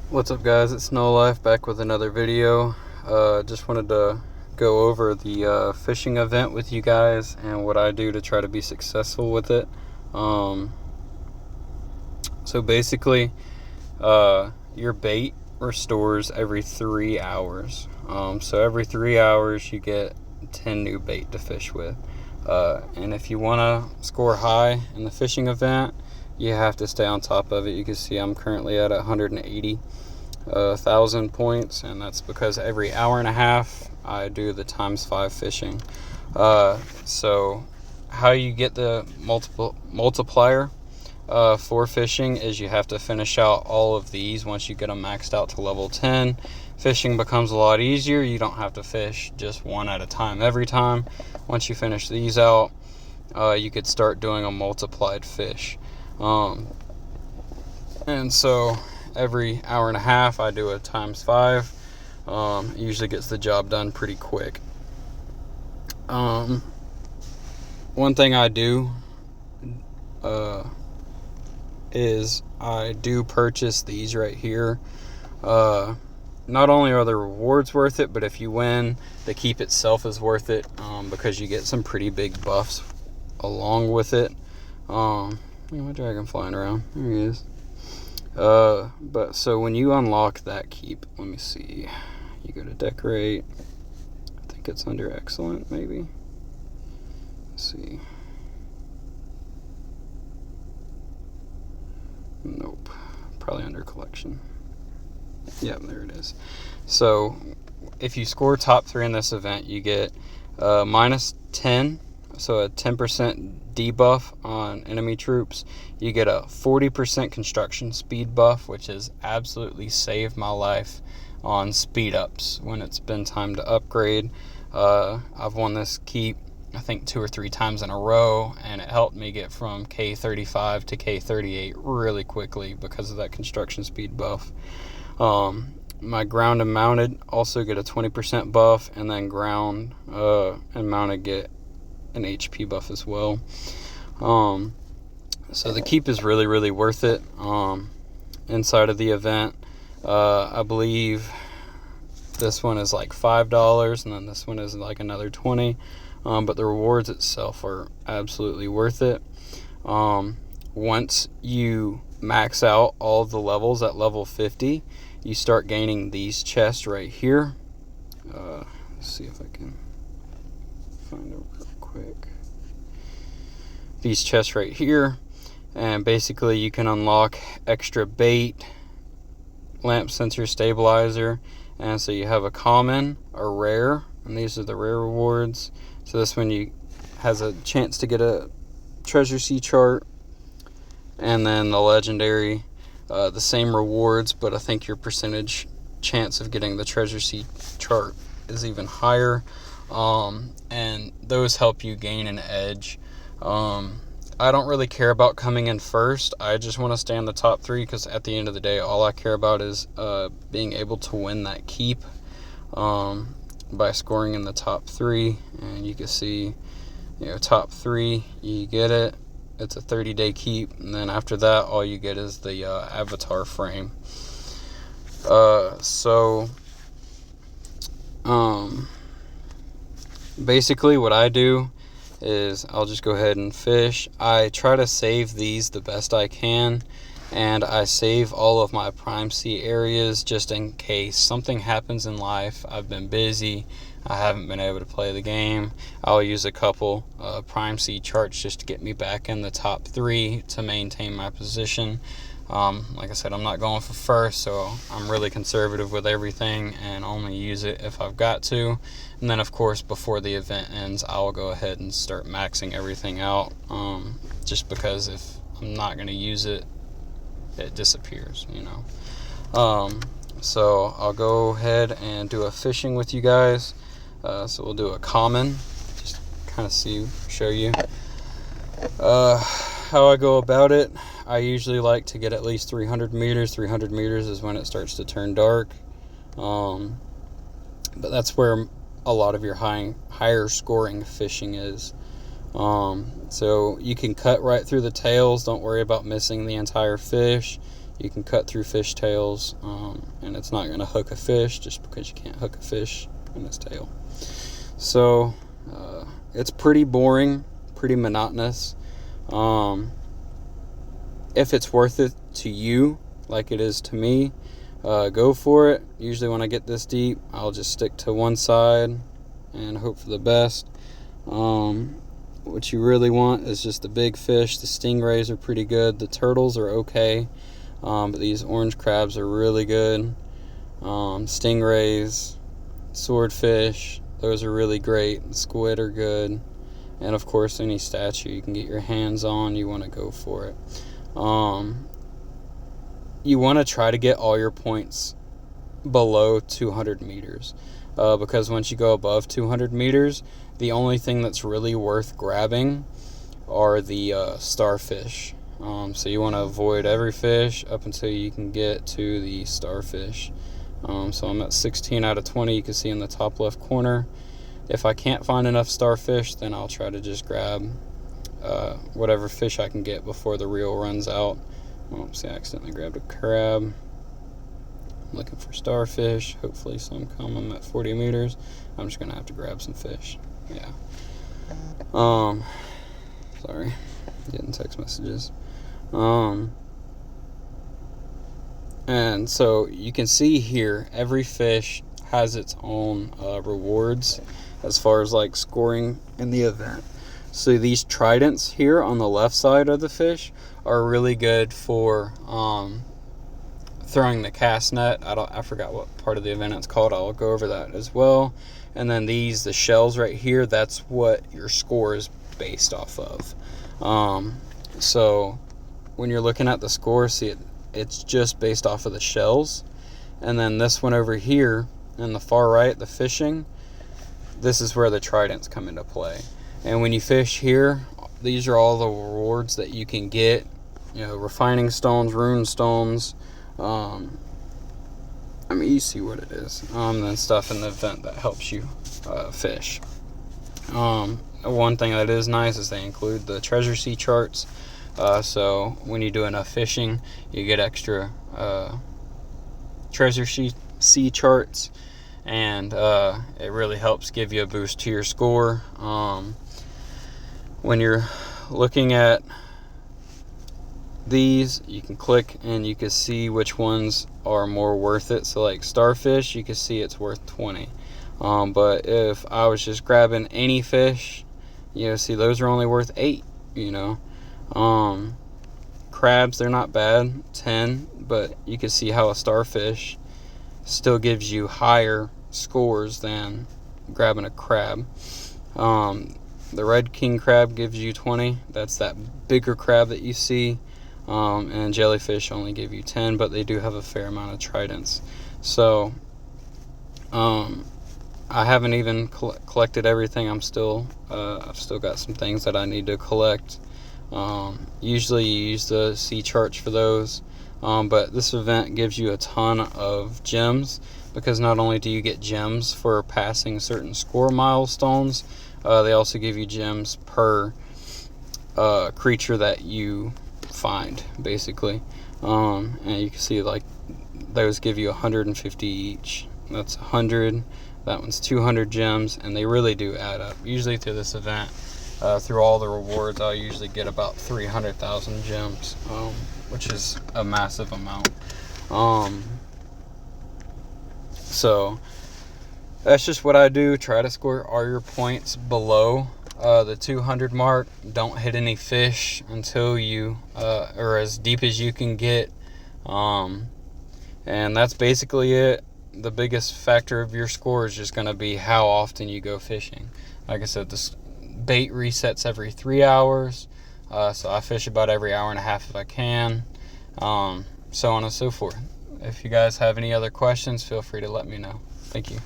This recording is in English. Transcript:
What's up, guys? It's Snow Life back with another video. Just wanted to go over the fishing event with you guys and what I do to try to be successful with it. So basically, your bait restores every 3 hours. So every 3 hours you get 10 new bait to fish with. And if you want to score high in the fishing event, you have to stay on top of it. You can see I'm currently at 180,000 points, and that's because every hour and a half I do the ×5 fishing. So how you get the multiplier for fishing is you have to finish out all of these. Once you get them maxed out to level 10, fishing becomes a lot easier. You don't have to fish just one at a time every time. Once you finish these out, you could start doing a multiplied fish. And so every hour and a half I do a ×5. It usually gets the job done pretty quick. One thing I do is I do purchase these right here. Not only are the rewards worth it, but if you win, the keep itself is worth it, because you get some pretty big buffs along with it. My dragon flying around. There he is. But so when you unlock that keep, let me see. You go to decorate. I think it's under excellent, maybe. Let's see. Nope. Probably under collection. Yeah, there it is. So if you score top 3 in this event, you get -10. So a 10% debuff on enemy troops. You get a 40% construction speed buff, which has absolutely saved my life on speed ups when it's been time to upgrade. I've won this keep I think 2 or 3 times in a row, and it helped me get from K35 to K38 really quickly because of that construction speed buff. My ground and mounted also get a 20% buff, and then ground and mounted get an HP buff as well. So the keep is really worth it. Inside of the event, I believe this one is like $5, and then this one is like another 20. But the rewards itself are absolutely worth it. Once you max out all of the levels at level 50, you start gaining these chests right here. Let's see if I can find it real quick. These chests right here, and basically you can unlock extra bait, lamp sensor stabilizer, and so you have a common, a rare, and these are the rare rewards. So this one has a chance to get a treasure sea chart, and then the legendary, the same rewards, but I think your percentage chance of getting the treasure sea chart is even higher. And those help you gain an edge. I don't really care about coming in first. I just want to stay in the top 3, because at the end of the day, all I care about is being able to win that keep by scoring in the top 3. And you can see, top 3, you get it. It's a 30-day keep, and then after that, all you get is the avatar frame. Basically what I do is I'll just go ahead and fish. I try to save these the best I can, and I save all of my prime sea areas just in case something happens in life. I've been busy, I haven't been able to play the game. I'll use a couple prime sea charts just to get me back in the top 3 to maintain my position. Like I said, I'm not going for first, so I'm really conservative with everything and only use it if I've got to. And then, of course, before the event ends, I'll go ahead and start maxing everything out, just because if I'm not going to use it, it disappears, So I'll go ahead and do a fishing with you guys. So we'll do a common, just kind of show you how I go about it. I usually like to get at least 300 meters. 300 meters is when it starts to turn dark. But that's where a lot of your higher scoring fishing is. So you can cut right through the tails. Don't worry about missing the entire fish. You can cut through fish tails, and it's not going to hook a fish just because you can't hook a fish in its tail. So it's pretty boring, pretty monotonous. If it's worth it to you like it is to me, go for it. Usually when I get this deep, I'll just stick to one side and hope for the best. What you really want is just the big fish. The stingrays are pretty good. The turtles are okay, but these orange crabs are really good. Stingrays, swordfish, those are really great. The squid are good. And of course, any statue you can get your hands on, you want to go for it. You want to try to get all your points below 200 meters, because once you go above 200 meters, the only thing that's really worth grabbing are the starfish. So you want to avoid every fish up until you can get to the starfish. So I'm at 16 out of 20. You can see in the top left corner. If I can't find enough starfish, then I'll try to just grab whatever fish I can get before the reel runs out. See, I accidentally grabbed a crab. I'm looking for starfish. Hopefully some come. I'm at 40 meters. I'm just going to have to grab some fish. Yeah. Sorry. Getting text messages. And so you can see here, every fish has its own rewards as far as like scoring in the event. So these tridents here on the left side of the fish are really good for throwing the cast net. I forgot what part of the event it's called. I'll go over that as well. And then the shells right here, that's what your score is based off of. So when you're looking at the score, see it's just based off of the shells. And then this one over here in the far right, the fishing, this is where the tridents come into play. And when you fish here, these are all the rewards that you can get. Refining stones, rune stones. You see what it is. And stuff in the event that helps you fish. One thing that is nice is they include the treasure sea charts. So when you do enough fishing, you get extra treasure sea charts. And it really helps give you a boost to your score. When you're looking at these, you can click and you can see which ones are more worth it. So like starfish, you can see it's worth 20. But if I was just grabbing any fish, see those are only worth 8. Crabs, they're not bad, 10. But you can see how a starfish still gives you higher scores than grabbing a crab. The red king crab gives you 20. That's that bigger crab that you see. And jellyfish only give you 10, but they do have a fair amount of tridents. So I haven't even collected everything. I've still got some things that I need to collect. Usually you use the sea charts for those, but this event gives you a ton of gems, because not only do you get gems for passing certain score milestones, they also give you gems per creature that you find, basically. And you can see like those give you 150 each. That's 100. That one's 200 gems, and they really do add up. Usually through this event, through all the rewards, I'll usually get about 300,000 gems, which is a massive amount. So that's just what I do. Try to score all your points below the 200 mark. Don't hit any fish until you or as deep as you can get, and that's basically it. The biggest factor of your score is just going to be how often you go fishing. Like I said, this bait resets every 3 hours, so I fish about every hour and a half if I can, so on and so forth. If you guys have any other questions, feel free to let me know. Thank you.